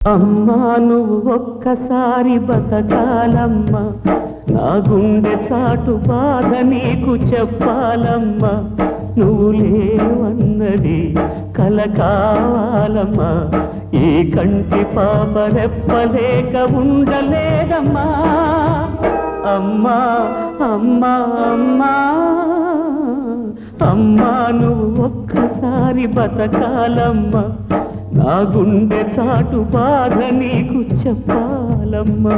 అమ్మా నువ్వు ఒక్కసారి బతకాలమ్మా, నా గుండె చాటు బాధ నీకు చెప్పాలమ్మా. నువ్వు లేవన్నది కల కావాలమ్మా, ఈ కంటి పాప రెప్పలేక ఉండలేదమ్మా. అమ్మా అమ్మా అమ్మా అమ్మా నువ్వు ఒక్కసారి బతకాలమ్మా, నా గుండె చాటు బాధ నీకు చెప్పాలమ్మా.